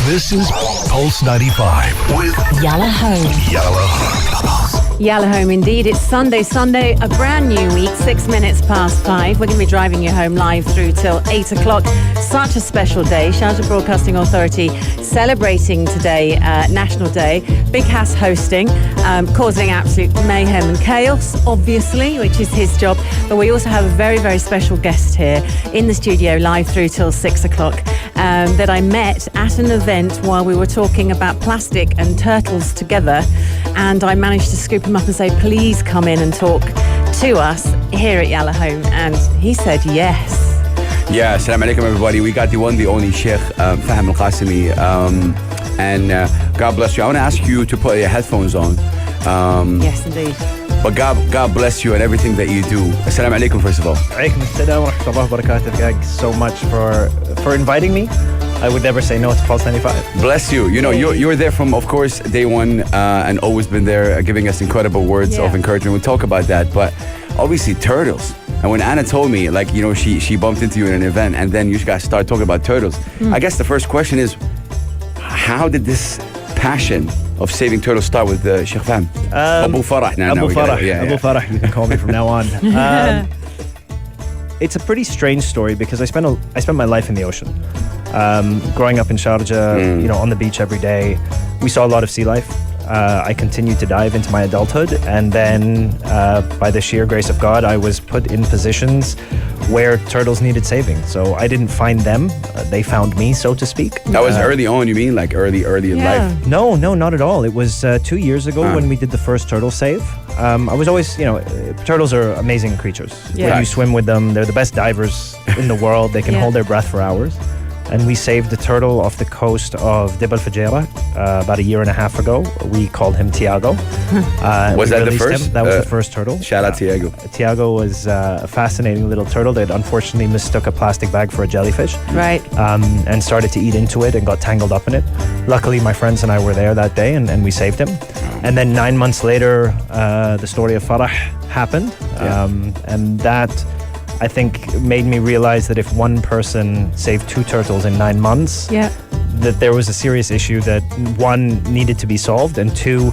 This is Pulse 95 with Yalla Home. Yalla Home. Yalla Home indeed. It's Sunday, a brand new week, 6 minutes past 5. We're going to be driving you home live through till 8 o'clock. Such a special day. Sharjah Broadcasting Authority celebrating today, National Day. Big Hass hosting, causing absolute mayhem and chaos, obviously, which is his job. But we also have a very, very special guest here in the studio live through till 6 o'clock that I met at an event while we were talking about plastic and turtles together. And I managed to scoop him up and say, please come in and talk to us here at Yalla Home. And he said yes. Yeah, assalamu alaikum everybody. We got the one, the only Sheikh, Fahim Qassimi. And God bless you. I want to ask you to put your headphones on. Yes, indeed. But God bless you and everything that you do. Assalamu alaikum, first of all. Alaikum assalam wa rahmatullahi wa barakatuh. Thanks so much for inviting me. I would never say no to Pulse 95. Bless you. You know, you're there from, of course, day one and always been there giving us incredible words of encouragement. We'll talk about that. But obviously, turtles. And when Anna told me, like, you know, she bumped into you in an event and then you guys start talking about turtles. I guess the first question is, how did this passion of saving turtles start with Sheikh Fahim? Abu Farah. Abu Farah. You can call me from now on. It's a pretty strange story because I spent my life in the ocean. Growing up in Sharjah, you know, on the beach every day, we saw a lot of sea life. I continued to dive into my adulthood, and then by the sheer grace of God, I was put in positions where turtles needed saving. So I didn't find them; they found me, so to speak. That was early on. You mean like early in life? No, not at all. It was 2 years ago when we did the first turtle save. I was always, you know, turtles are amazing creatures. When you swim with them, they're the best divers in the world. They can hold their breath for hours. And we saved a turtle off the coast of Dib al-Fajera about a year and a half ago. We called him Tiago. Was that the first? That was the first turtle. Shout out Tiago. Tiago was a fascinating little turtle that unfortunately mistook a plastic bag for a jellyfish. Right. And started to eat into it and got tangled up in it. Luckily, my friends and I were there that day and we saved him. And then 9 months later, the story of Farah happened. And that, I think, made me realize that if one person saved 2 turtles in 9 months, that there was a serious issue that, one, needed to be solved, and 2,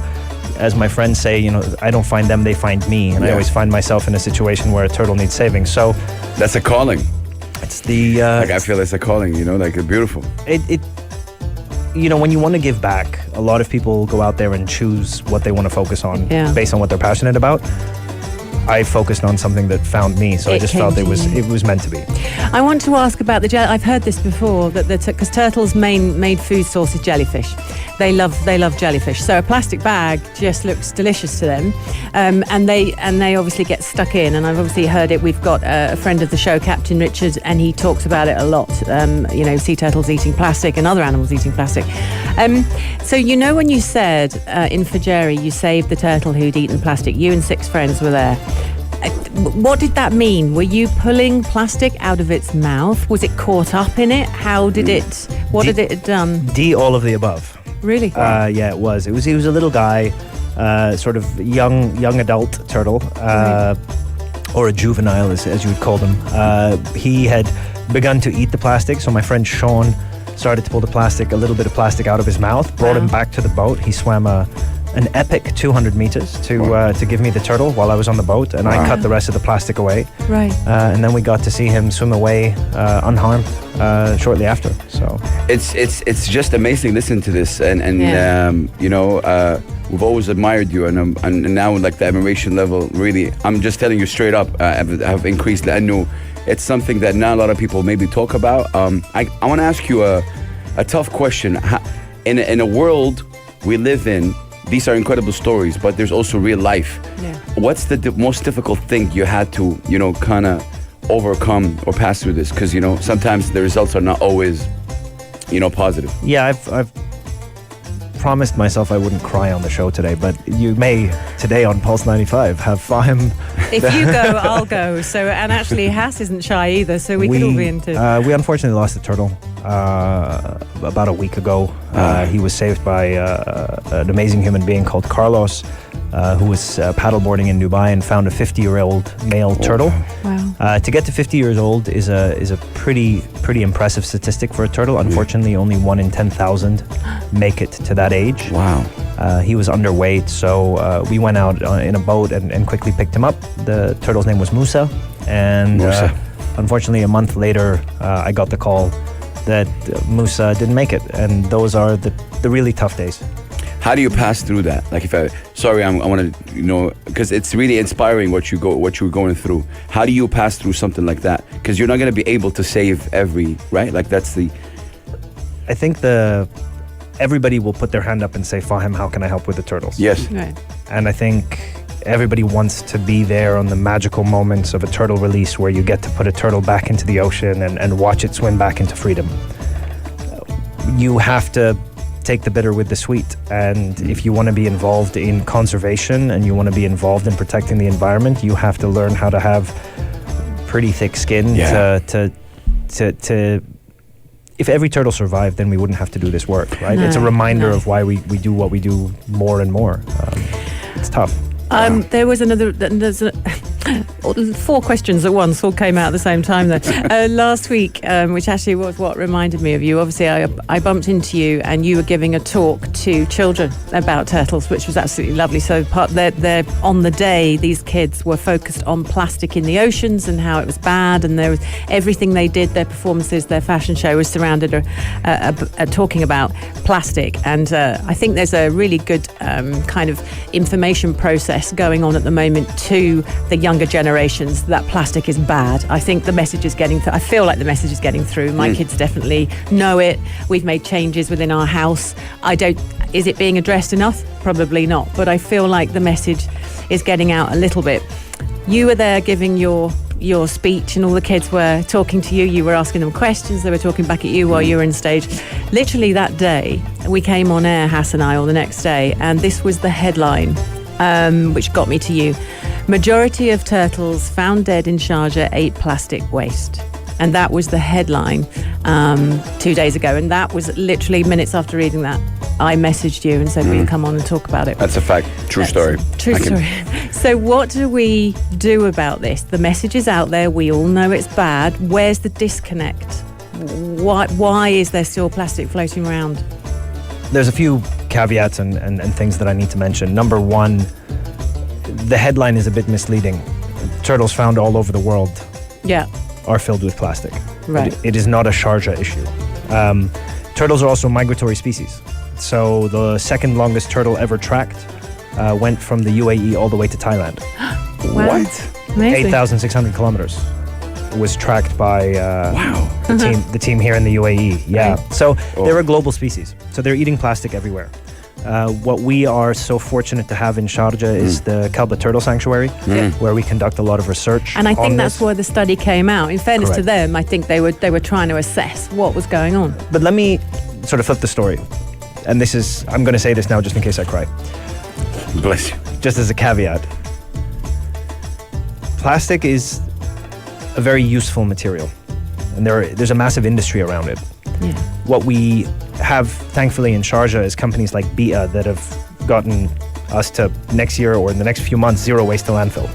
as my friends say, you know, I don't find them, they find me. And I always find myself in a situation where a turtle needs saving. So that's a calling. It's the... like, I feel it's a calling, you know, like, beautiful. It you know, when you want to give back, a lot of people go out there and choose what they want to focus on based on what they're passionate about. I focused on something that found me, so I just felt it was meant to be. I want to ask about the I've heard this before, that because turtles' main food source is jellyfish. They love jellyfish, so a plastic bag just looks delicious to them, and they obviously get stuck in. And I've obviously heard it. We've got a friend of the show, Captain Richard, and he talks about it a lot. You know, sea turtles eating plastic and other animals eating plastic. So you know, when you said in Fajeri you saved the turtle who'd eaten plastic, you and 6 friends were there. What did that mean? Were you pulling plastic out of its mouth? Was it caught up in it? How did it? What did it done? All of the above. Really? Yeah, it was. He was a little guy, sort of young adult turtle, or a juvenile, as you would call them. He had begun to eat the plastic, so my friend Sean started to pull a little bit of plastic out of his mouth, brought him back to the boat. He swam an epic 200 meters to give me the turtle while I was on the boat, and I cut the rest of the plastic away. Right. And then we got to see him swim away unharmed shortly after. So it's just amazing. Listen to this, and you know, we've always admired you, and now like the admiration level, really, I'm just telling you straight up, have increased. I know it's something that not a lot of people maybe talk about. I want to ask you a tough question. In a world we live in, these are incredible stories, but there's also real life. What's the most difficult thing you had to, you know, kind of overcome or pass through this? Because, you know, sometimes the results are not always, you know, positive. Yeah, I've promised myself I wouldn't cry on the show today, but you may today on Pulse 95 have Fahim. If you go, I'll go. So, and actually, Hass isn't shy either, so we could all be into. We unfortunately lost a turtle about a week ago. He was saved by an amazing human being called Carlos, who was paddleboarding in Dubai and found a 50-year-old male turtle. Wow. To get to 50 years old is a pretty pretty impressive statistic for a turtle. Unfortunately, only 1 in 10,000 make it to that age. Wow. He was underweight, so we went out in a boat and quickly picked him up. The turtle's name was Musa, and unfortunately, a month later, I got the call that Musa didn't make it, and those are the really tough days. How do you pass through that? Like, I want to, because it's really inspiring what you're going through. How do you pass through something like that? Because you're not going to be able to save right? Like, that's the. I think everybody will put their hand up and say, Fahim, how can I help with the turtles? Yes. Right. And I think everybody wants to be there on the magical moments of a turtle release where you get to put a turtle back into the ocean and watch it swim back into freedom. You have to take the bitter with the sweet, and if you want to be involved in conservation and you want to be involved in protecting the environment, you have to learn how to have pretty thick skin to if every turtle survived, then we wouldn't have to do this work, right? No, it's a reminder of why we do what we do more and more. It's tough. There was there's 4 questions at once all came out at the same time there. Last week, which actually was what reminded me of you. Obviously, I bumped into you and you were giving a talk to children about turtles, which was absolutely lovely. So they're on the day, these kids were focused on plastic in the oceans and how it was bad, and there was everything they did, their performances, their fashion show was surrounded talking about plastic. And I think there's a really good kind of information process going on at the moment to the younger generations that plastic is bad. I think the message is getting I feel like the message is getting through. My kids definitely know it. We've made changes within our house. Is it being addressed enough? Probably not, but I feel like the message is getting out a little bit. You were there giving your speech and all the kids were talking to you. You were asking them questions. They were talking back at you while you were on stage. Literally that day, we came on air, Hass and I, or the next day, and this was the headline, which got me to you. Majority of turtles found dead in Sharjah ate plastic waste. And that was the headline 2 days ago. And that was literally minutes after reading that, I messaged you and said, will you come on and talk about it? That's a fact. True story. True story. So what do we do about this? The message is out there. We all know it's bad. Where's the disconnect? Why is there still plastic floating around? There's a few caveats and things that I need to mention. Number one, the headline is a bit misleading. Turtles found all over the world are filled with plastic. Right. It is not a Sharjah issue. Turtles are also migratory species. So the second longest turtle ever tracked went from the UAE all the way to Thailand. Wow. What? Amazing. 8,600 kilometers was tracked by the team here in the UAE. Yeah. Right. So they're a global species. So they're eating plastic everywhere. What we are so fortunate to have in Sharjah is the Kalba Turtle Sanctuary, where we conduct a lot of research. And I think that's this. where the study came out. In fairness to them, I think they were trying to assess what was going on. But let me sort of flip the story. And I'm going to say this now just in case I cry. Bless you. Just as a caveat. Plastic is a very useful material. And there's a massive industry around it. Yeah. What we have, thankfully, in Sharjah is companies like BIA that have gotten us to next year or in the next few months, zero waste to landfill.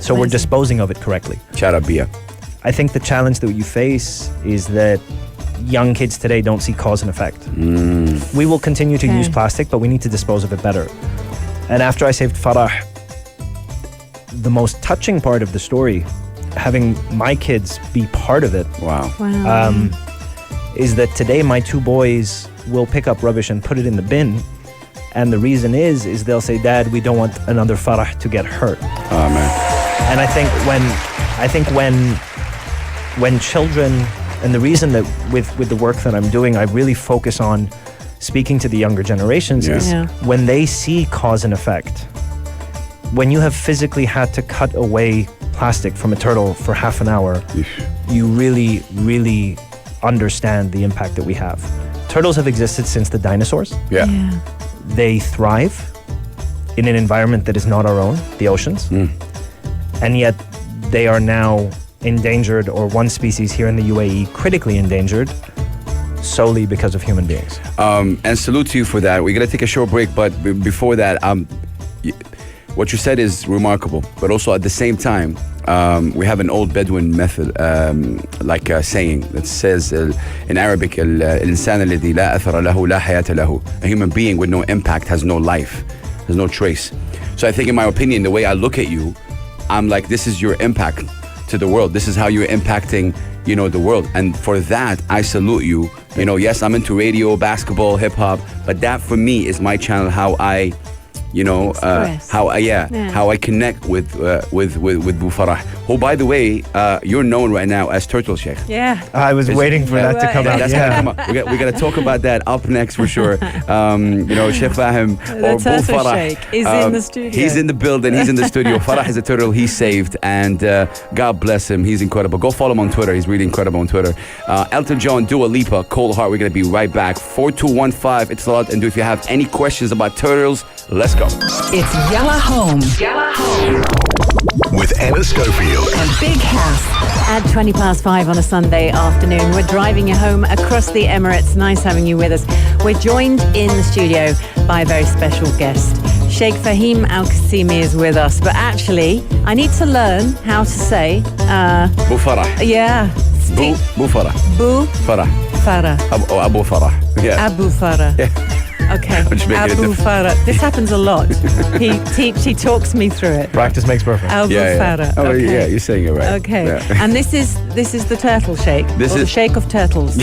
So we're disposing of it correctly. Shout out BIA. I think the challenge that you face is that young kids today don't see cause and effect. We will continue to use plastic, but we need to dispose of it better. And after I saved Farah, the most touching part of the story, having my kids be part of it, is that today my 2 boys will pick up rubbish and put it in the bin. And the reason is they'll say, Dad, we don't want another Farah to get hurt. Oh, man. And I think when children, and the reason that with the work that I'm doing, I really focus on speaking to the younger generations is when they see cause and effect. When you have physically had to cut away plastic from a turtle for half an hour, you really, really understand the impact that we have. Turtles have existed since the dinosaurs. Yeah. They thrive in an environment that is not our own, the oceans. And yet they are now endangered, or one species here in the UAE critically endangered, solely because of human beings. And salute to you for that. We're going to take a short break, but before that, what you said is remarkable, but also at the same time, we have an old Bedouin method, like a saying that says in Arabic, الإنسان الذي لا أثر له لا حياة له. A human being with no impact has no life, has no trace. So I think, in my opinion, the way I look at you, I'm like, this is your impact to the world. This is how you're impacting, the world. And for that, I salute you. Yes, I'm into radio, basketball, hip hop, but that for me is my channel. How I, how I connect with Bu Farah, who, by the way, you're known right now as Turtle Sheikh. Yeah. I was waiting for that to come out. That's gonna come out. We got to talk about that up next for sure. Sheikh Fahim or Bu Farah Sheikh is in the studio. He's in the building. He's in the studio. Farah is a turtle he saved, and God bless him. He's incredible. Go follow him on Twitter. He's really incredible on Twitter. Elton John, Dua Lipa, Cold Heart. We're gonna be right back. 4215. It's a lot. And if you have any questions about turtles, let's go. It's Yalla Home. Yalla Home. With Anna Schofield. And Big House. At 5:20 on a Sunday afternoon, we're driving you home across the Emirates. Nice having you with us. We're joined in the studio by a very special guest. Sheikh Fahim Qassimi is with us, but actually, I need to learn how to say Bu Farah. Yeah. Bu Farah. Bu Farah. Farah. Abu Farah. Yeah. Abu Farah. Yeah. Okay. just making it Abu different. Farah. This happens a lot. He talks me through it. Practice makes perfect. Abu Farah. Oh, Okay. yeah, you're saying it right. Okay. Yeah. And this is the turtle shake. This or the is- shake of turtles.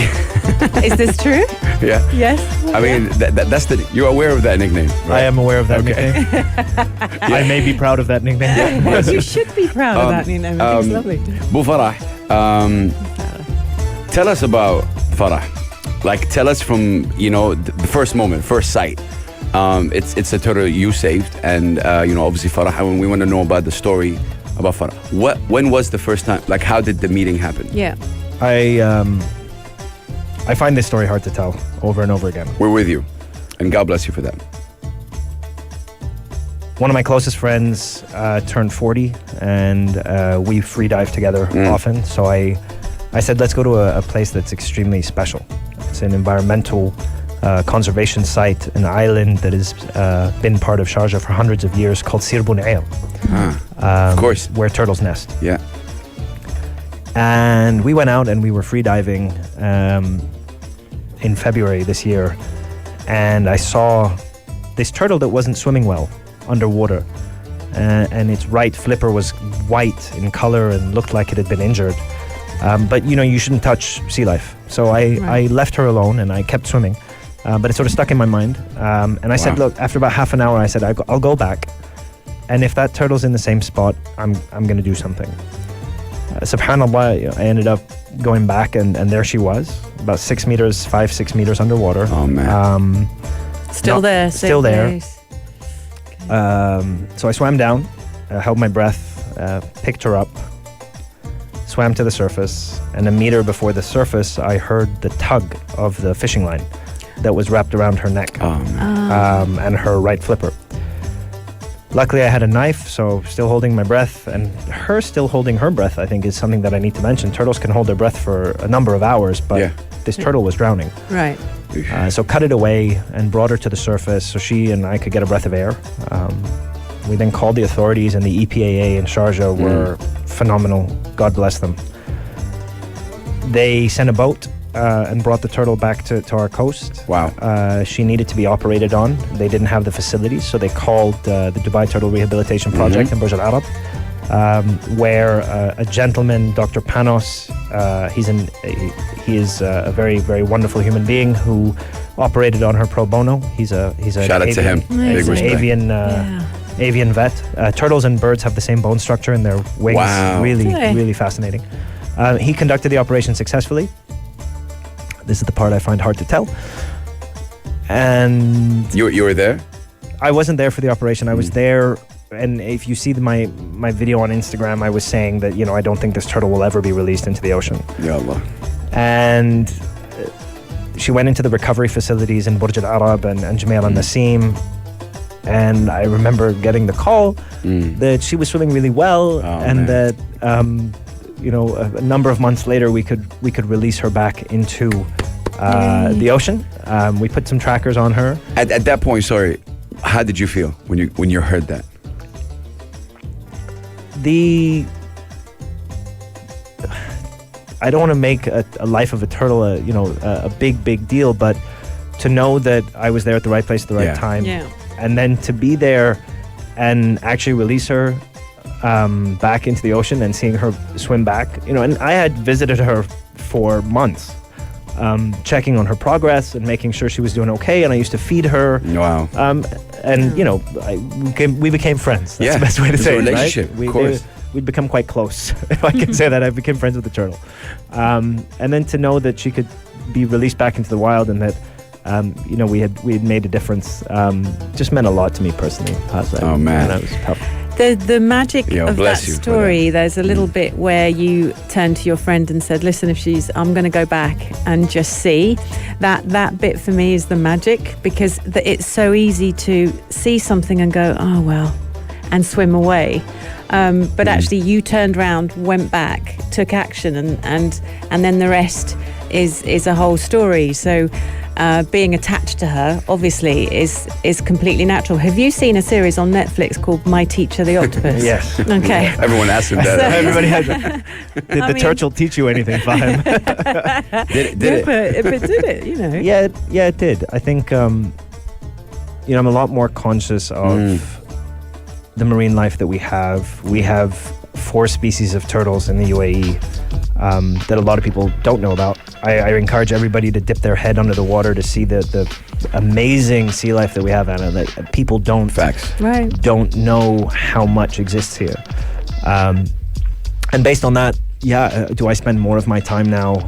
Is this true? Yeah. Yes. I mean, that's you're aware of that nickname, right? I am aware of that Okay. nickname. I may be proud of that nickname. Yes, you should be proud of that nickname. I think it's lovely. Bu Farah, tell us about Farah. Like, tell us from, the first moment, first sight. It's a turtle you saved, and, obviously Farah, and we want to know about the story about Farah. When was the first time, like, how did the meeting happen? Yeah. I find this story hard to tell over and over again. We're with you, and God bless you for that. One of my closest friends turned 40, and we free dive together often. So I said, let's go to a place that's extremely special. It's an environmental conservation site, an island that has been part of Sharjah for hundreds of years, called Sir Bun Ail. Of course. Where turtles nest. Yeah. And we went out and we were free diving in February this year, and I saw this turtle that wasn't swimming well underwater, and its right flipper was white in color and looked like it had been injured. But you shouldn't touch sea life. So I left her alone and I kept swimming. But it sort of stuck in my mind. And I said, look, after about half an hour, I said, I'll go back. And if that turtle's in the same spot, I'm going to do something. SubhanAllah, I ended up going back and there she was, about 6 meters underwater. Oh, man. Still there. Still same there. place. So I swam down, held my breath, picked her up, swam to the surface, and a meter before the surface, I heard the tug of the fishing line that was wrapped around her neck and her right flipper. Luckily, I had a knife, so still holding my breath, and her still holding her breath, I think, is something that I need to mention. Turtles can hold their breath for a number of hours, but this turtle was drowning. Right. So cut it away and brought her to the surface so she and I could get a breath of air. We then called the authorities, and the EPAA in Sharjah were phenomenal. God bless them. They sent a boat and brought the turtle back to our coast. Wow. She needed to be operated on. They didn't have the facilities, so they called the Dubai Turtle Rehabilitation Project in Burj Al Arab, where a gentleman, Dr. Panos, he is a very, very wonderful human being who operated on her pro bono. He's a Shout out to him. Big He's an respect. avian vet. Turtles and birds have the same bone structure in their wings. Wow. Really, Okay. really fascinating. He conducted the operation successfully. This is the part I find hard to tell. And You were there? I wasn't there for the operation. I was there, and if you see my video on Instagram, I was saying that, I don't think this turtle will ever be released into the ocean. Yalla. And she went into the recovery facilities in Burj Al Arab and Jumail al Nasim. And I remember getting the call that she was swimming really well, and man. that a number of months later we could release her back into the ocean. We put some trackers on her. At that point, sorry, how did you feel when you heard that? The I don't want to make a life of a turtle a big deal, but to know that I was there at the right place at the right time, and then to be there and actually release her back into the ocean and seeing her swim back, and I had visited her for months, checking on her progress and making sure she was doing okay, and I used to feed her. Wow. We became friends. That's the best way to say it, relationship, right? of course. We'd become quite close, if I can say that. I became friends with the turtle. And then to know that she could be released back into the wild and that we had made a difference, just meant a lot to me personally. Oh man, that was tough. The magic of that story, there's a little bit where you turned to your friend and said, listen, I'm going to go back and just see. That bit for me is the magic, because it's so easy to see something and go, oh well, and swim away. But actually you turned around, went back, took action, and then the rest is a whole story. So being attached to her obviously is completely natural. Have you seen a series on Netflix called My Teacher the Octopus? Yes. Okay. Everyone asks him that. Everybody has that. Did the turtle teach you anything, Fahim? Did it? But did it, Yeah, it did. I think I'm a lot more conscious of the marine life that we have. We have 4 species of turtles in the UAE that a lot of people don't know about. I encourage everybody to dip their head under the water to see the amazing sea life that we have, Anna, that people don't know how much exists here. And based on that, do I spend more of my time now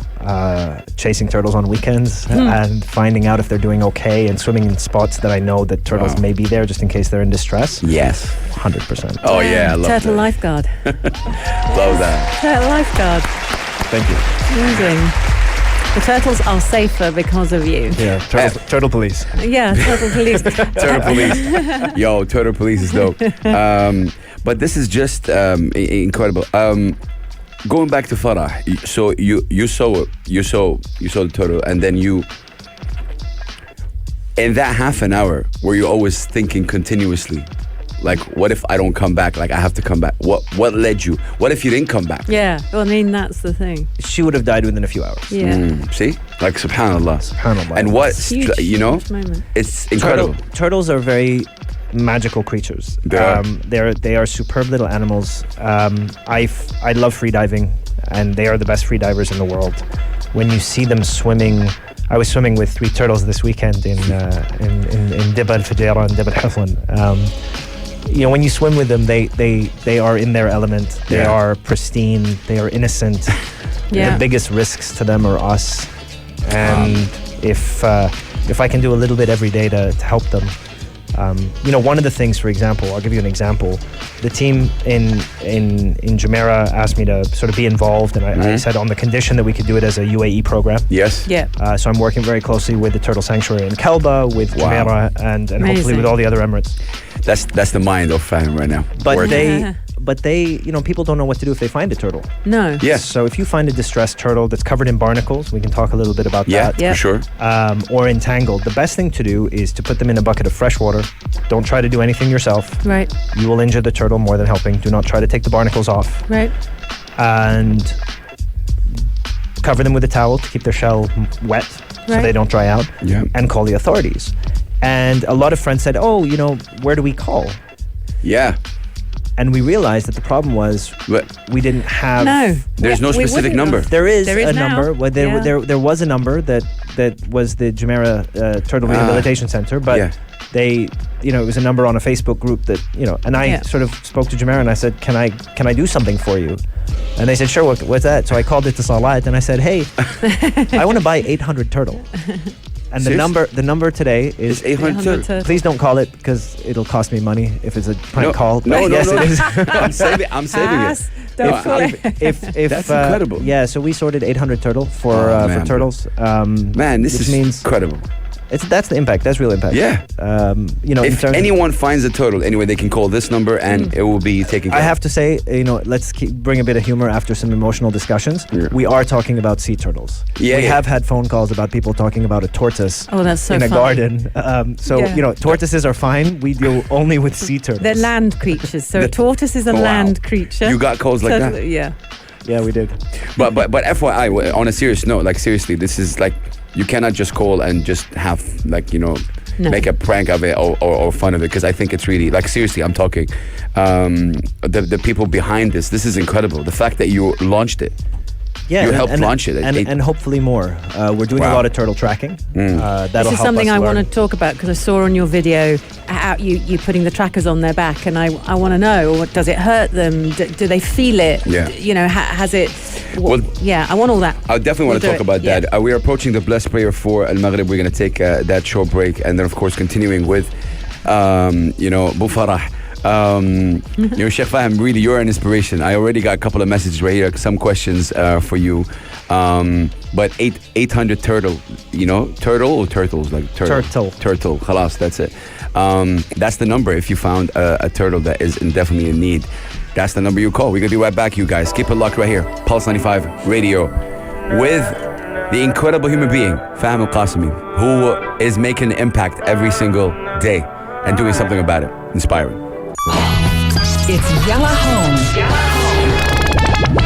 chasing turtles on weekends and finding out if they're doing okay and swimming in spots that I know that turtles may be there just in case they're in distress? Yes. 100%. Oh yeah, I love Turtle that. lifeguard. Love that. Turtle lifeguard. Thank you. Amazing. The turtles are safer because of you. Yeah, turtle police. Yeah, turtle police. Turtle police. Yo, turtle police is dope. But this is just incredible. Going back to Farah, so you saw the turtle, and then in that half an hour, were you always thinking continuously, like, what if I don't come back? Like, I have to come back. What led you? What if you didn't come back? Yeah, well, I mean, that's the thing. She would have died within a few hours. Yeah. See, like subhanallah. And what huge moment. It's incredible. Turtles are very magical creatures. They are superb little animals. I love free diving, and they are the best free divers in the world. When you see them swimming, I was swimming with 3 turtles this weekend in Dib al-Fajera and Dib al-Hiflan. When you swim with them, they are in their element. They are pristine. They are innocent. The biggest risks to them are us. And if I can do a little bit every day to help them. One of the things, for example, I'll give you an example. The team in Jumeirah asked me to sort of be involved, and I said on the condition that we could do it as a UAE program. Yes. Yeah. So I'm working very closely with the Turtle Sanctuary in Kalba, with Jumeirah, and hopefully with all the other Emirates. That's the mind of Fahim right now. But they, people don't know what to do if they find a turtle. No. Yes. So if you find a distressed turtle that's covered in barnacles, we can talk a little bit about that. Yeah, for sure. Or entangled. The best thing to do is to put them in a bucket of fresh water. Don't try to do anything yourself. Right. You will injure the turtle more than helping. Do not try to take the barnacles off. Right. And cover them with a towel to keep their shell wet so they don't dry out. Yeah. And call the authorities. And a lot of friends said, where do we call? Yeah. And we realized that the problem was we didn't have... No. There's no specific number. There is a now. number. Well, there was a number that was the Jumeirah Turtle Rehabilitation Center, but they, it was a number on a Facebook group that, and I sort of spoke to Jumeirah and I said, can I do something for you? And they said, sure, what's that? So I called it to Salat and I said, hey, I want to buy 800 turtle. And the number today is 800 turtle. Please don't call it because it'll cost me money if it's a prank call. No, yes, it is. I'm saving it. Don't call it. If That's incredible. Yeah, so we sorted 800 turtle for turtles. Man, this is incredible. That's the impact. That's real impact. Yeah. If anyone finds a turtle, anyway, they can call this number and it will be taken care of. I have to say, let's bring a bit of humor after some emotional discussions. Yeah. We are talking about sea turtles. We have had phone calls about people talking about a tortoise that's so in a funny. garden. Tortoises are fine. We deal only with sea turtles. They're land creatures. So a tortoise is a land creature. You got calls like that? Yeah. Yeah, we did. But FYI, on a serious note, like seriously, this is like you cannot just call and just have like No. make a prank of it or fun of it, because I think it's really like seriously. I'm talking the people behind this. This is incredible. The fact that you launched it. Yeah, You helped launch it. and hopefully more. We're doing a Wow. lot of turtle tracking. That'll This is help something us I learn. want to talk about because I saw on your video how you putting the trackers on their back, and I want to know, does it hurt them? Do they feel it? Yeah. Has it? Well- yeah, I want all that. I definitely want to We'll talk do it, about that. We are approaching the blessed prayer for Al Maghrib. We're going to take that short break, and then of course continuing with, Bu Farah. Sheikh Fahim, really, you're an inspiration. I already got a couple of messages right here, some questions for you. But 800 turtle, turtle or turtles? Like Turtle, khalas, that's it. That's the number if you found a turtle that is definitely in need. That's the number you call. We're going to be right back, you guys. Keep it locked right here. Pulse 95 Radio with the incredible human being, Fahim Qassimi, who is making an impact every single day and doing something about it. Inspiring. It's Yalla Home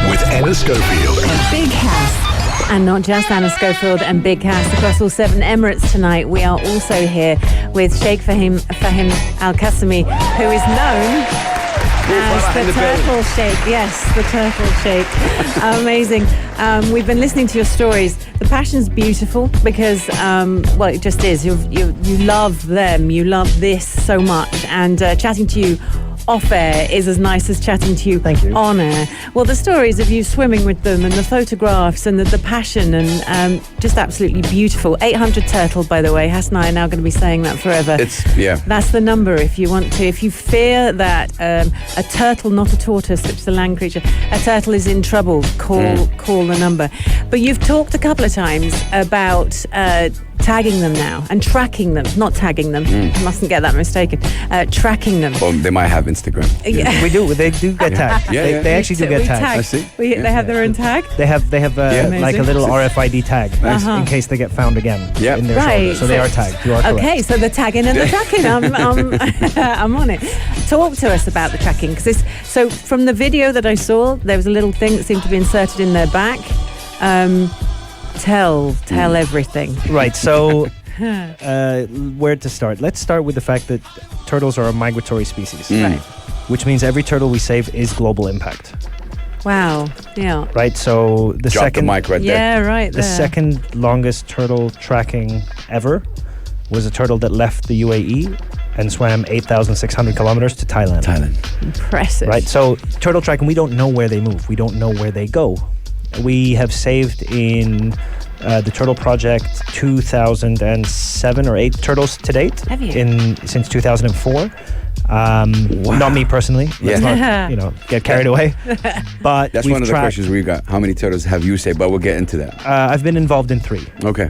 With Anna Schofield. and Big Cass. And not just Anna Schofield and Big Cass across all 7 Emirates tonight. We are also here with Sheikh Fahim Al Qassimi, who is known as the Turtle Sheikh. Yes, the Turtle Sheikh. Amazing. We've been listening to your stories. The passion's beautiful because, it just is. You love them. You love this so much. And chatting to you off air is as nice as chatting to you, Thank you. on air. Well, the stories of you swimming with them and the photographs and the passion and just absolutely beautiful. 800 Turtle, by the way. Hassan and I are now going to be saying that forever. That's the number if you want to. If you fear that a turtle, not a tortoise, which is a land creature, a turtle is in trouble, call the number. But you've talked a couple of times about tagging them now and tracking them, not tagging them. Mustn't get that mistaken. Tracking them. Well, they might have Instagram. Yeah. We do. They do get tagged. Yeah, They actually do get We tagged. tag. I see. They have their own tag. They have like a Amazing. little RFID tag in case they get found again Yeah. in their Right. shoulder. So they are tagged. You are correct. Okay, so the tagging and the tracking. I'm on it. Talk to us about the tracking, because so from the video that I saw, there was a little thing that seemed to be inserted in their back. Tell everything. Right. So where to start? Let's start with the fact that turtles are a migratory species, Right. which means every turtle we save is global impact. Wow. Yeah. Right. So the Drop second the mic right there. Yeah. Right. The there. second longest turtle tracking ever was a turtle that left the UAE and swam 8,600 kilometers to Thailand. Impressive. Right. So turtle tracking, we don't know where they move. We don't know where they go. We have saved in the Turtle Project 2007 or 8 turtles to date. Have you? Since 2004. Not me personally. Let's not, get carried away. But That's we've one of the tracked- questions we've got. How many turtles have you saved? But we'll get into that. I've been involved in 3. Okay.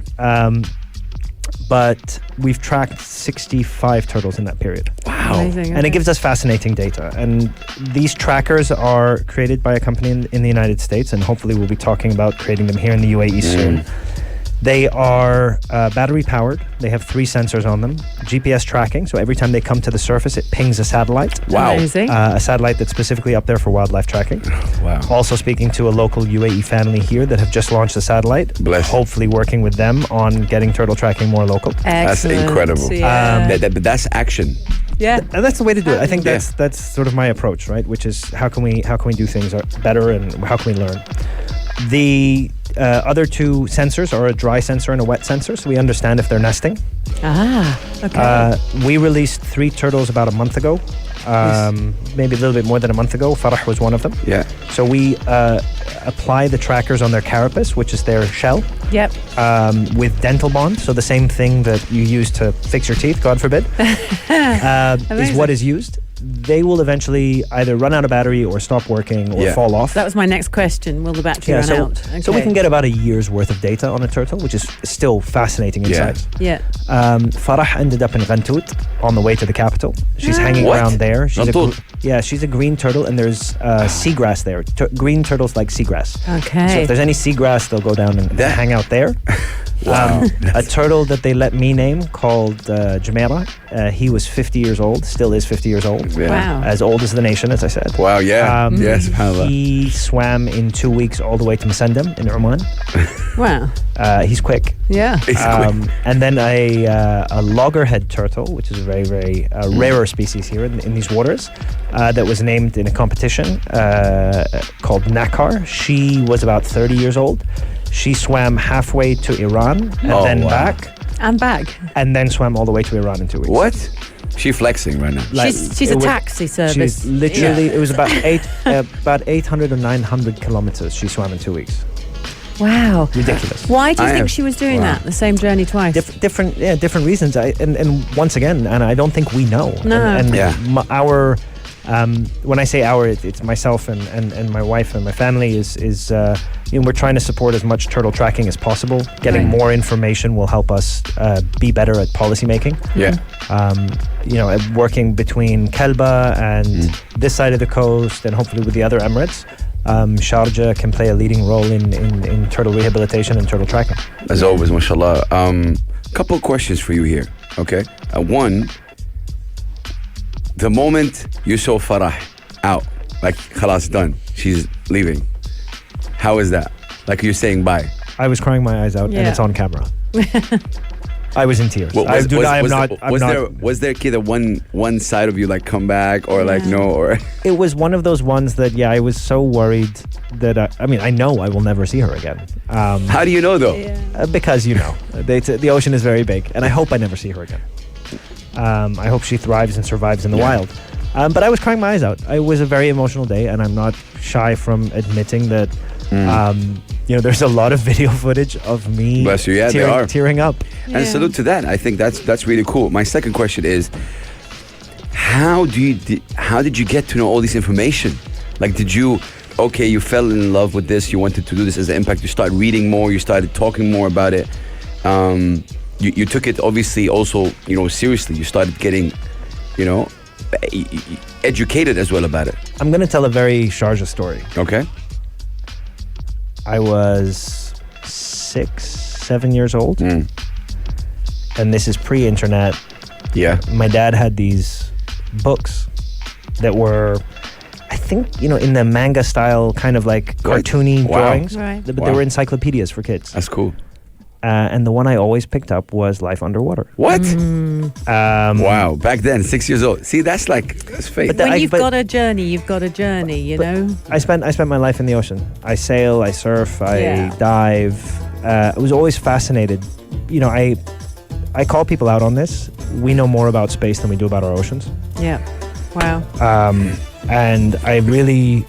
But we've tracked 65 turtles in that period. Amazing. And it gives us fascinating data. And these trackers are created by a company in the United States, and hopefully we'll be talking about creating them here in the UAE soon. They are battery powered. They have 3 sensors on them. GPS tracking, so every time they come to the surface, it pings a satellite. Wow. Amazing. A satellite that's specifically up there for wildlife tracking. Wow. Also speaking to a local UAE family here that have just launched a satellite. Bless. Hopefully working with them on getting turtle tracking more local. That's Excellent. incredible. Yeah. That's action. yeah. And that's the way to do it. I think Yeah. that's sort of my approach, right? Which is how can we do things better and how can we learn? The other 2 sensors are a dry sensor and a wet sensor, so we understand if they're nesting. Okay. We released 3 turtles about a month ago, maybe a little bit more than a month ago. Farah was one of them. Yeah. So we apply the trackers on their carapace, which is their shell, Yep. with dental bond. So the same thing that you use to fix your teeth, God forbid, is what is used. They will eventually either run out of battery or stop working or Yeah. fall off. That was my next question. Will the battery run out? So we can get about a year's worth of data on a turtle, which is still fascinating Yeah. insights. Yeah. Farah ended up in Ghantout on the way to the capital. She's hanging What? around there. Ghantout? She's a green turtle, and there's seagrass there. Green turtles like seagrass. Okay. So if there's any seagrass, they'll go down and hang out there. Wow. A turtle that they let me name called Jumeirah. He was 50 years old, still is 50 years old. Yeah. Wow. As old as the nation, as I said. Wow, yeah. Yes, subhanAllah. He swam in 2 weeks all the way to Masendam in Oman. Wow. He's quick. Yeah. It's quick. And then a loggerhead turtle, which is a very, very rarer species here in these waters, that was named in a competition called Nakar. She was about 30 years old. She swam halfway to Iran and then back, And back. and then swam all the way to Iran in 2 weeks. What? She flexing right now. Like, She's it a was- taxi service. She's literally, it was about 800 or 900 kilometers she swam in 2 weeks. Wow. Ridiculous. Why do you I think have- she was doing wow. that? The same journey twice? Different reasons. And once again, and I don't think we know. No. And Yeah. our, when I say our, it's myself and my wife and my family is we're trying to support as much turtle tracking as possible. Getting Right. more information will help us be better at policy making. Yeah. Working between Kalba and this side of the coast, and hopefully with the other Emirates, Sharjah can play a leading role in turtle rehabilitation and turtle tracking. As always, mashallah. Couple questions for you here, okay? One, the moment you saw Farah out, like, khalas, done, she's leaving. How is that? Like, you're saying bye. I was crying my eyes out, and Yeah. it's on camera. I was in tears. What- was there kid one side of you like come back or like no or It was one of those ones that, I was so worried that, I know I will never see her again. how do you know though? Because, the ocean is very big, and I hope I never see her again. I hope she thrives and survives in the wild. But I was crying my eyes out. It was a very emotional day, and I'm not shy from admitting that, there's a lot of video footage of me Bless you, yeah, there are. tearing up. And salute to that. I think that's really cool. My second question is, how did you get to know all this information? Like, you fell in love with this, you wanted to do this as an impact, you started reading more, you started talking more about it. You took it obviously also, seriously. You started getting, educated as well about it. I'm going to tell a very Sharjah story. Okay. I was 6-7 years old, and this is pre-internet. Yeah. My dad had these books that were, I think, in the manga style, kind of like cartoony Wow. drawings. Right. But Wow. they were encyclopedias for kids. That's cool. And the one I always picked up was Life Underwater. What? Um, Wow. Back then, 6 years old. See, that's fate. But When you've got a journey, you've got a journey, you know? I spent my life in the ocean. I sail, I surf, I dive. I was always fascinated. I call people out on this. We know more about space than we do about our oceans. Yeah. Wow. And I really,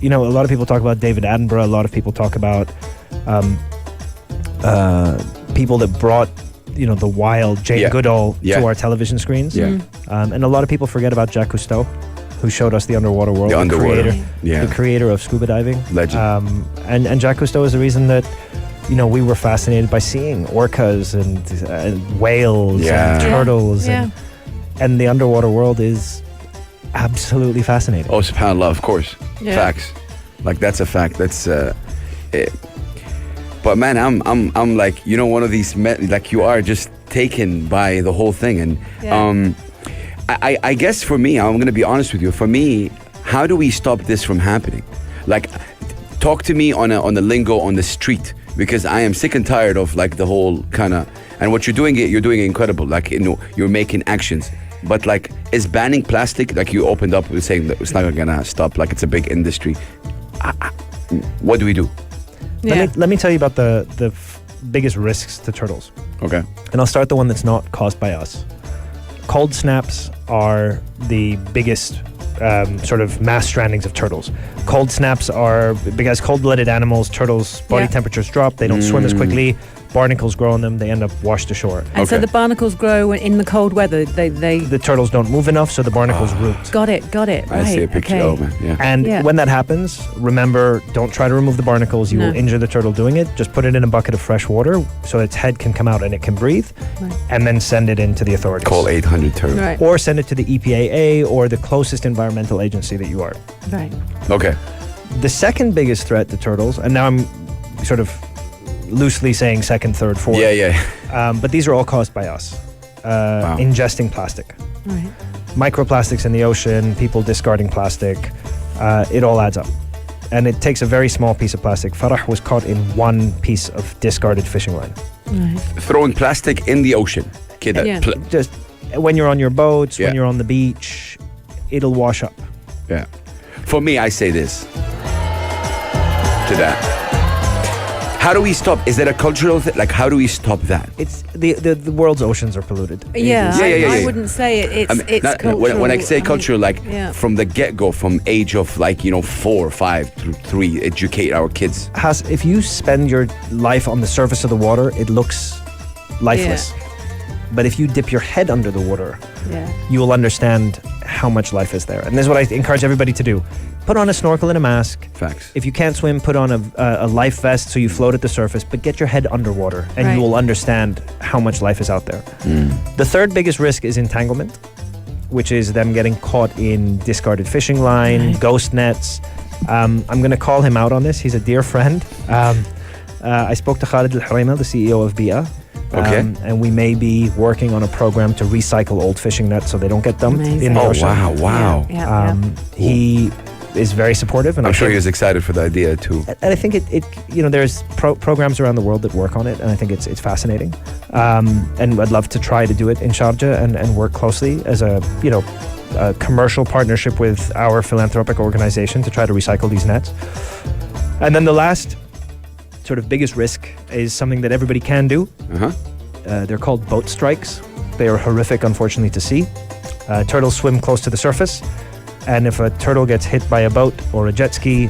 a lot of people talk about David Attenborough. A lot of people talk about people that brought, the wild Jane Goodall to our television screens. Yeah. And a lot of people forget about Jacques Cousteau, who showed us the underwater world. The underwater. Yeah. The creator of scuba diving. Legend. And Jacques Cousteau is the reason that, we were fascinated by seeing orcas and whales and turtles. Yeah. And the underwater world is absolutely fascinating. Oh, subhanAllah, of course. Yeah. Facts. Like, that's a fact. That's it. But man, I'm like, one of these like, you are just taken by the whole thing. And I guess for me, I'm gonna be honest with you. For me, how do we stop this from happening? Like, talk to me on the lingo on the street, because I am sick and tired of like the whole kind of, and what you're doing incredible. Like, you're making actions. But like, is banning plastic, like you opened up with saying that it's not gonna stop, like it's a big industry. What do we do? Let me tell you about the biggest risks to turtles. Okay. And I'll start the one that's not caused by us. Cold snaps are the biggest sort of mass strandings of turtles. Cold snaps are because cold-blooded animals, turtles' body temperatures drop, they don't swim as quickly, barnacles grow on them, they end up washed ashore. And so the barnacles grow in the cold weather. The turtles don't move enough, so the barnacles root. Got it. I see a picture. Okay. Oh man, yeah. And when that happens, remember, don't try to remove the barnacles. You will injure the turtle doing it. Just put it in a bucket of fresh water so its head can come out and it can breathe, and then send it in to the authorities. Call 800 turtle. Right. Or send it to the EPAA or the closest environmental agency that you are. Right. Okay. The second biggest threat to turtles, and now I'm sort of, loosely saying second, third, fourth. Yeah. But these are all caused by us ingesting plastic. Right. Microplastics in the ocean, people discarding plastic, it all adds up. And it takes a very small piece of plastic. Farah was caught in one piece of discarded fishing line. Right. Throwing plastic in the ocean. Okay, Yeah. Just when you're on your boats, Yeah. when you're on the beach, it'll wash up. Yeah. For me, I say this to that. How do we stop? Is that a cultural thing? Like, how do we stop that? It's the world's oceans are polluted. Yeah, Yeah. I wouldn't say it. It's not- cultural. when I say cultural, like yeah. from the get-go, from age of 4, 5 to 3, educate our kids. If you spend your life on the surface of the water, it looks lifeless. But if you dip your head under the water, Yeah. you will understand how much life is there. And this is what I encourage everybody to do. Put on a snorkel and a mask. Facts. If you can't swim, put on a life vest so you float at the surface, but get your head underwater and Right. you will understand how much life is out there. The third biggest risk is entanglement, which is them getting caught in discarded fishing line, Right. ghost nets. I'm going to call him out on this. He's a dear friend. I spoke to Khalid Al-Huraima, the CEO of BIA. Okay. And we may be working on a program to recycle old fishing nets so they don't get dumped Amazing. in the Oh, ocean. wow. Yeah. He is very supportive, and I'm I sure think- he was excited for the idea too. and I think it there's programs around the world that work on it, and I think it's fascinating. And I'd love to try to do it in Sharjah and work closely as a commercial partnership with our philanthropic organization to try to recycle these nets. And then the last sort of biggest risk is something that everybody can do. Uh-huh. They're called boat strikes. They are horrific, unfortunately, to see. Turtles swim close to the surface, and if a turtle gets hit by a boat or a jet ski,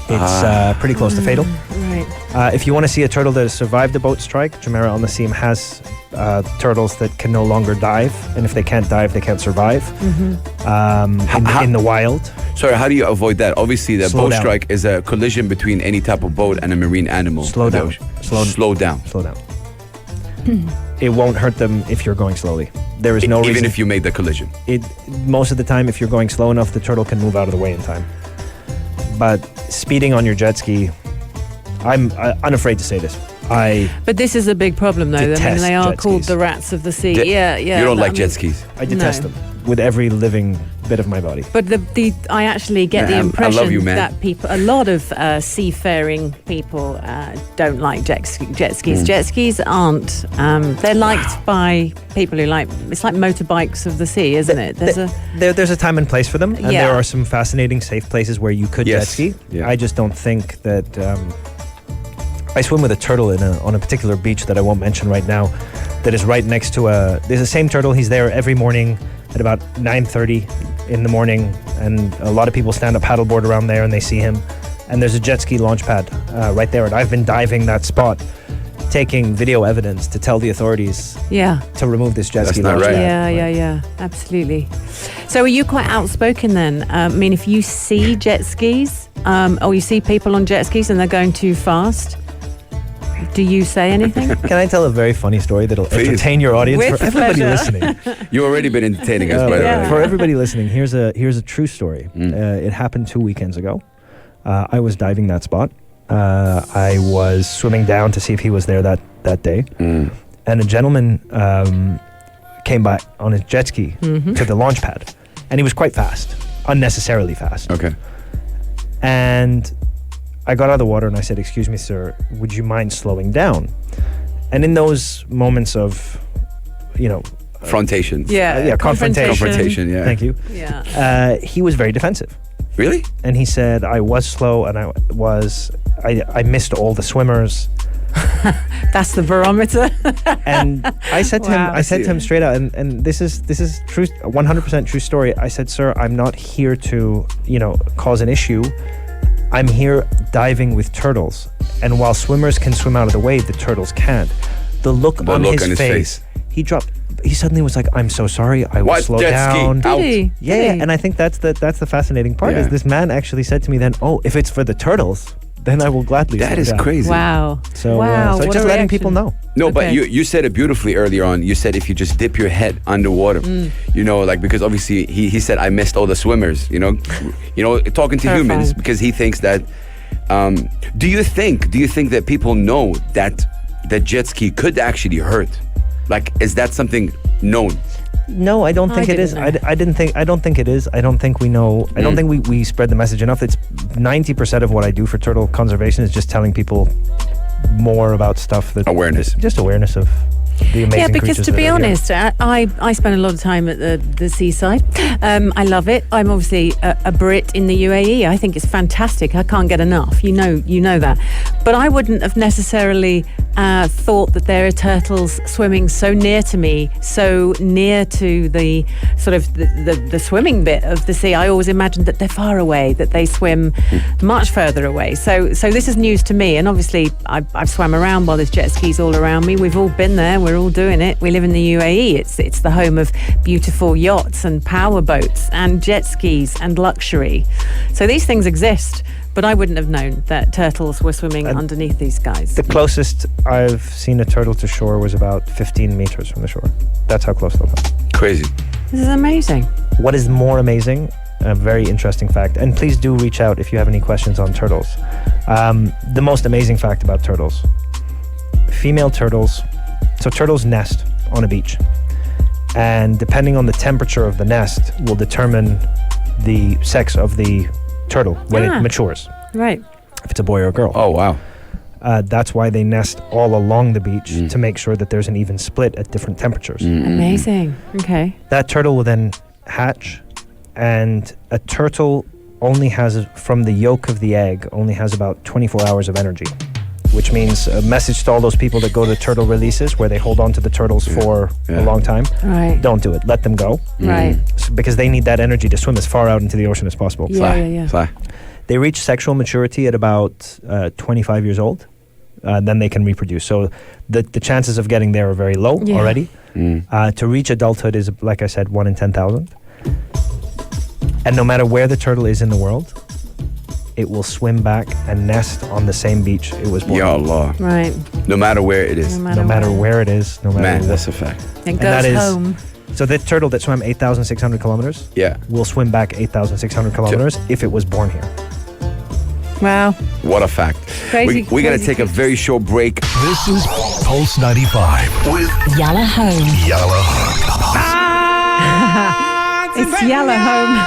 it's pretty close to fatal. Right. If you want to see a turtle that has survived a boat strike, Jumeirah Al Nasim has turtles that can no longer dive, and if they can't dive, they can't survive in the wild. Sorry, how do you avoid that? Obviously, the Slow boat down. strike is a collision between any type of boat and a marine animal. Slow down. Slow down. Slow down. It won't hurt them if you're going slowly. There is no Even reason. if you made the collision. Most of the time, if you're going slow enough, the turtle can move out of the way in time. But speeding on your jet ski, I'm unafraid to say this. But this is a big problem, though. I mean, Detest they are jet called skis. the rats of the sea. Je- Yeah. You don't like I jet mean, skis. I detest No. them with every living bit of my body. But I actually get the Man, I impression love you, man. that a lot of seafaring people don't like jet skis. Jet skis aren't. They're liked by people who like. It's like motorbikes of the sea, isn't it? There's a time and place for them, and Yeah. there are some fascinating, safe places where you could jet Yes. ski. Yeah. I just don't think that. I swim with a turtle on a particular beach that I won't mention right now, that is right next to There's the same turtle. He's there every morning at about 9:30 in the morning, and a lot of people stand up paddleboard around there and they see him. And there's a jet ski launch pad right there, and I've been diving that spot, taking video evidence to tell the authorities Yeah. to remove this jet That's ski not launch right. pad. Yeah, absolutely. So are you quite outspoken then? I mean, if you see jet skis, or you see people on jet skis and they're going too fast, do you say anything? Can I tell a very funny story that'll Please. entertain your audience? With For everybody pleasure. listening, You've already been entertaining us, by the Yeah. way. for everybody listening, here's a true story. It happened 2 weekends ago. I was diving that spot. I was swimming down to see if he was there that day, and a gentleman came by on his jet ski to the launch pad, and he was quite fast, unnecessarily fast. Okay. And I got out of the water and I said, "Excuse me, sir, would you mind slowing down?" And in those moments of, Frontations. confrontation. Yeah. Thank you. Yeah. He was very defensive, Really? and he said, "I was slow, and I missed all the swimmers." That's the barometer. And I said to Wow. him, straight out, and this is true, 100% true story. I said, "Sir, I'm not here to, cause an issue. I'm here diving with turtles, and while swimmers can swim out of the way, the turtles can't." The look on his face. He suddenly was like, "I'm so sorry. I will What? slow Jet down." ski? Out. Did he? Yeah, Did he? and I think that's the fascinating part. Yeah. Is this man actually said to me then, "Oh, if it's for the turtles, then I will gladly." That slow is down." crazy. Wow. So, wow. so what just a letting reaction. people know. No, but Okay. you said it beautifully earlier on. You said if you just dip your head underwater, because obviously he said I missed all the swimmers. Talking to Terrifying. humans because he thinks that Do you think that people know that jet ski could actually hurt? Like, is that something known? No, I don't think it is. I don't think it is. I don't think we know. I don't think we spread the message enough. It's 90% of what I do for turtle conservation is just telling people more about stuff that awareness of the amazing yeah, because creatures to that be are honest, I spend a lot of time at the seaside. I love it. I'm obviously a Brit in the UAE. I think it's fantastic. I can't get enough. You know that. But I wouldn't have necessarily thought that there are turtles swimming so near to me, so near to the sort of the swimming bit of the sea. I always imagined that they're far away, that they swim much further away. So this is news to me. And obviously, I've swam around while there's jet skis all around me. We've all been there. We're all doing it. We live in the UAE. It's the home of beautiful yachts and power boats and jet skis and luxury. So these things exist. But I wouldn't have known that turtles were swimming underneath these guys. The closest I've seen a turtle to shore was about 15 meters from the shore. That's how close they'll come. Crazy. This is amazing. What is more amazing, a very interesting fact, and please do reach out if you have any questions on turtles. The most amazing fact about turtles. Female turtles, so turtles nest on a beach. And depending on the temperature of the nest will determine the sex of the turtle when it matures. Right. If it's a boy or a girl. Oh, wow. That's why they nest all along the beach to make sure that there's an even split at different temperatures. Amazing. Okay. That turtle will then hatch, and a turtle only has, from the yolk of the egg, only has about 24 hours of energy, which means a message to all those people that go to turtle releases where they hold on to the turtles for a long time. Right. Don't do it. Let them go. Right. Because they need that energy to swim as far out into the ocean as possible. Fly. They reach sexual maturity at about 25 years old. Then they can reproduce. So the chances of getting there are very low already. To reach adulthood is, like I said, 1 in 10,000. And no matter where the turtle is in the world, it will swim back and nest on the same beach it was born Ya on. Allah. Right. No matter where it is. No matter where it is. No matter Man, what. that's a fact. It that goes is- home. So the turtle that swam 8,600 kilometers will swim back 8,600 kilometers if it was born here. Wow. What a fact. Crazy, we got to crazy take a very short break. This is Pulse 95 with Yalla home. Yalla Home. It's Yalla home.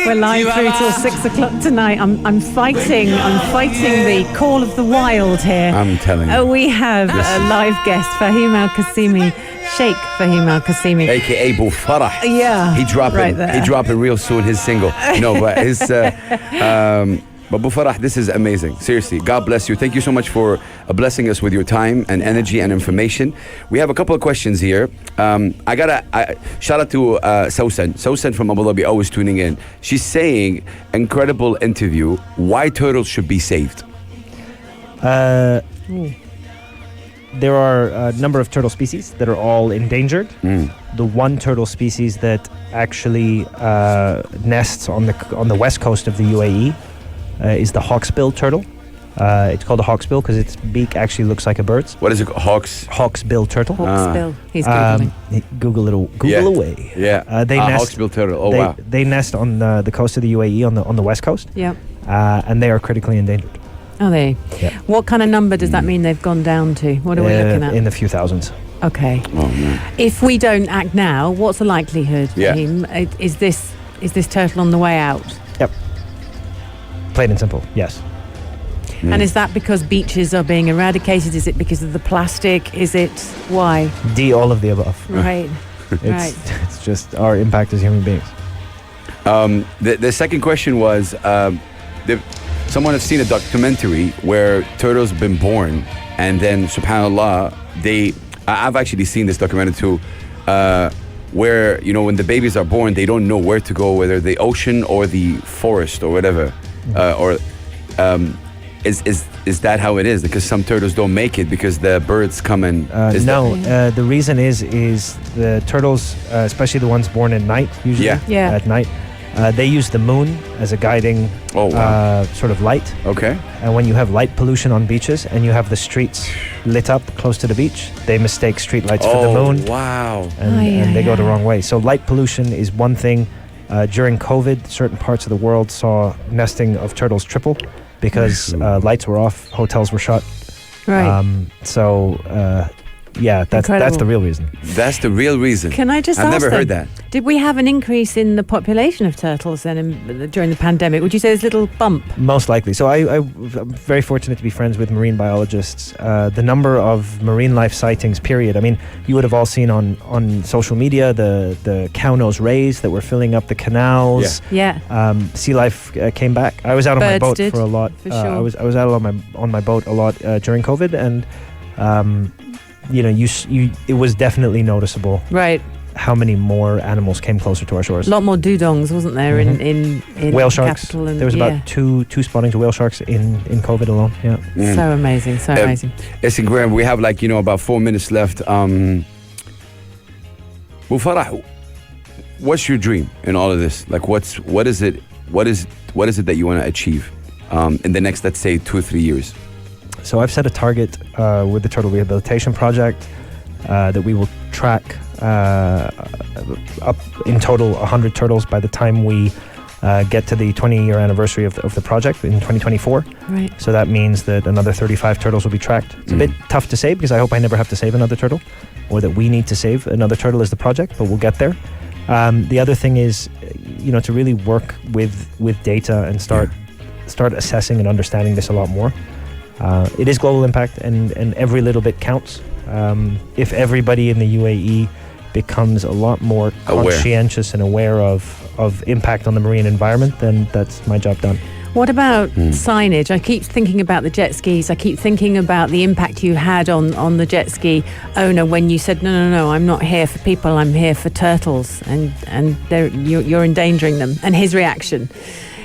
We're live through till 6 o'clock tonight. I'm fighting the call of the wild here. I'm telling you. We have a live guest, Fahim Al-Qassimi, Sheikh Fahim Al-Qassimi. AKA Bu Farah. Yeah, He dropping real soon his single. No, but his but Bu Farah, this is amazing. Seriously, God bless you. Thank you so much for blessing us with your time and energy and information. We have a couple of questions here. Shout out to Sausan from Abu Dhabi, always tuning in. She's saying, incredible interview. Why turtles should be saved? There are a number of turtle species that are all endangered. The one turtle species that actually nests on the west coast of the UAE is the Hawksbill Turtle. It's called a Hawksbill because its beak actually looks like a bird's. What is it? Hawksbill Turtle. Hawksbill. He's Googling. Google away. Yeah. They nest. Hawksbill Turtle. Oh, they, wow. They nest on the coast of the UAE on the west coast. Yep. And they are critically endangered. Are they? Yeah. What kind of number does that mean they've gone down to? What are we looking at? In the few thousands. Okay. Oh, man. If we don't act now, what's the likelihood, Fahim? Is this turtle on the way out? Yep. Plain and simple, yes. And is that because beaches are being eradicated? Is it because of the plastic? Is it why? D, all of the above. Right. Right. It's just our impact as human beings. The second question was, someone has seen a documentary where turtles have been born, and then, subhanAllah, I've actually seen this documentary too, where, when the babies are born, they don't know where to go, whether the ocean or the forest or whatever. Is that how it is? Because some turtles don't make it because the birds come and... the reason is the turtles, especially the ones born at night, usually at night, they use the moon as a guiding sort of light. Okay. And when you have light pollution on beaches and you have the streets lit up close to the beach, they mistake street lights for the moon. Wow. And they go the wrong way. So light pollution is one thing. During COVID, certain parts of the world saw nesting of turtles triple. because lights were off, hotels were shut. Right. That's the real reason. That's the real reason. Can I just I've ask never then, heard that. Did we have an increase in the population of turtles then during the pandemic? Would you say there's a little bump? Most likely. So I'm very fortunate to be friends with marine biologists. The number of marine life sightings, period. I mean, you would have all seen on social media the cow-nose rays that were filling up the canals. Yeah. Sea life came back. I was out on my boat did, for a lot. for sure. I was out on my boat a lot during COVID, and it was definitely noticeable. Right. How many more animals came closer to our shores? A lot more dugongs, wasn't there, in whale sharks? capital? And, there was about two spottings of whale sharks in COVID alone. Yeah. So amazing, so amazing. Listen, Graham, we have about 4 minutes left. Farah, what's your dream in all of this? Like, what is it that you want to achieve in the next, let's say, 2 or 3 years? So I've set a target with the Turtle Rehabilitation Project that we will track up in total 100 turtles by the time we get to the 20-year anniversary of the project in 2024. Right. So that means that another 35 turtles will be tracked. It's a bit tough to say because I hope I never have to save another turtle, or that we need to save another turtle as the project, but we'll get there. The other thing is, to really work with data and start assessing and understanding this a lot more. It is global impact, and every little bit counts. If everybody in the UAE becomes a lot more conscientious and aware of impact on the marine environment, then that's my job done. What about signage? I keep thinking about the jet skis. I keep thinking about the impact you had on the jet ski owner when you said, no, I'm not here for people, I'm here for turtles, and you're endangering them, and his reaction.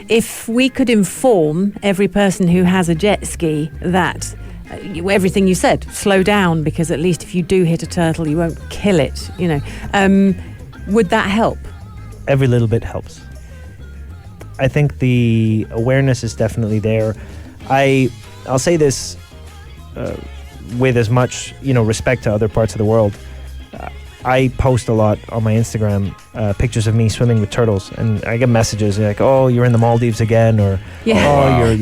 If we could inform every person who has a jet ski that everything you said, slow down, because at least if you do hit a turtle, you won't kill it, would that help? Every little bit helps. I think the awareness is definitely there. I'll say this with as much respect to other parts of the world. I post a lot on my Instagram pictures of me swimming with turtles, and I get messages like, "Oh, you're in the Maldives again," or "Oh,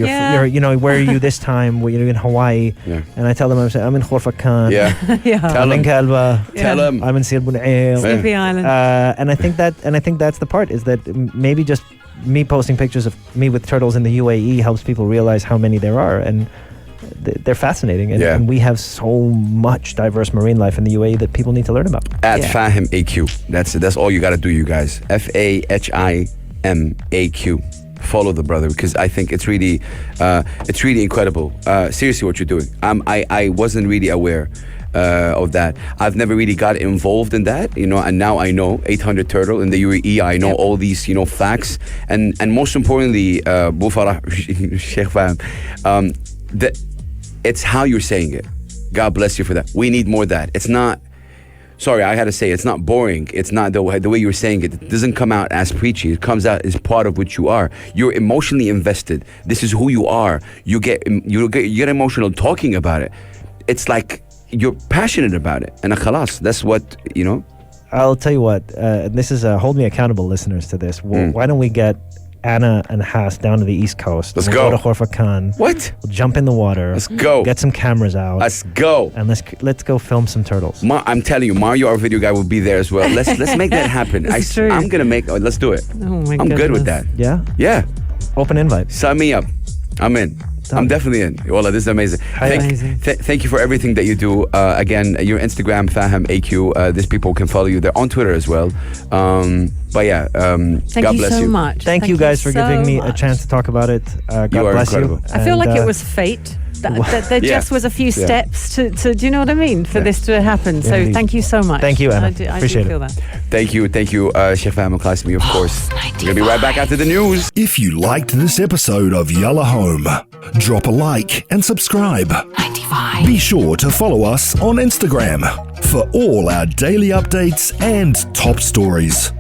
where are you this time? Well, you're in Hawaii." Yeah. And I tell them I'm in Khorfakan. Yeah. I'm in Kalba. Tell them. I'm in Sir Bunail. Sleepy Island. And I think that's the part, is that maybe just me posting pictures of me with turtles in the UAE helps people realize how many there are, and they're fascinating, and we have so much diverse marine life in the UAE that people need to learn about. Fahim AQ. That's all you got to do, you guys. FAHIM AQ. Follow the brother, because I think it's really incredible. Seriously, what you're doing. I wasn't really aware of that. I've never really got involved in that, and now I know 800 turtle in the UAE. I know all these, facts, and most importantly, Sheikh Fahim, it's how you're saying it. God bless you for that. We need more of that. It's not, sorry, I had to say, it's not boring. It's not the way you're saying it. It doesn't come out as preachy. It comes out as part of what you are. You're emotionally invested. This is who you are. You get emotional talking about it. It's like you're passionate about it. And khalas, that's what, I'll tell you what, this is hold me accountable, listeners, to this. Why don't we get Anna and Haas down to the East Coast? Let's go to Khorfakan. What? We'll jump in the water. Let's go. Get some cameras out. Let's go. And let's go film some turtles. I'm telling you, Mario, our video guy, will be there as well. Let's make that happen. True. I'm gonna make. Let's do it. Oh my I'm good with that. Yeah. Yeah. Open invite. Sign me up. I'm in. I'm definitely in. Wallah, this is amazing. Thank you for everything that you do. Again, your Instagram, Fahim AQ. These people can follow you. They're on Twitter as well. But yeah, God bless you. Much. Thank you guys for giving me a chance to talk about it. God bless incredible. you. I feel like it was fate. That there just was a few steps to do you know what I mean, for this to happen. So Indeed. Thank you so much. Thank you, Anna. I Appreciate do feel it. that. Thank you, Sheikh Fahim and Qassimi, of course. We're going to be right back after the news. If you liked this episode of Yalla Home, drop a like and subscribe. 95. Be sure to follow us on Instagram for all our daily updates and top stories.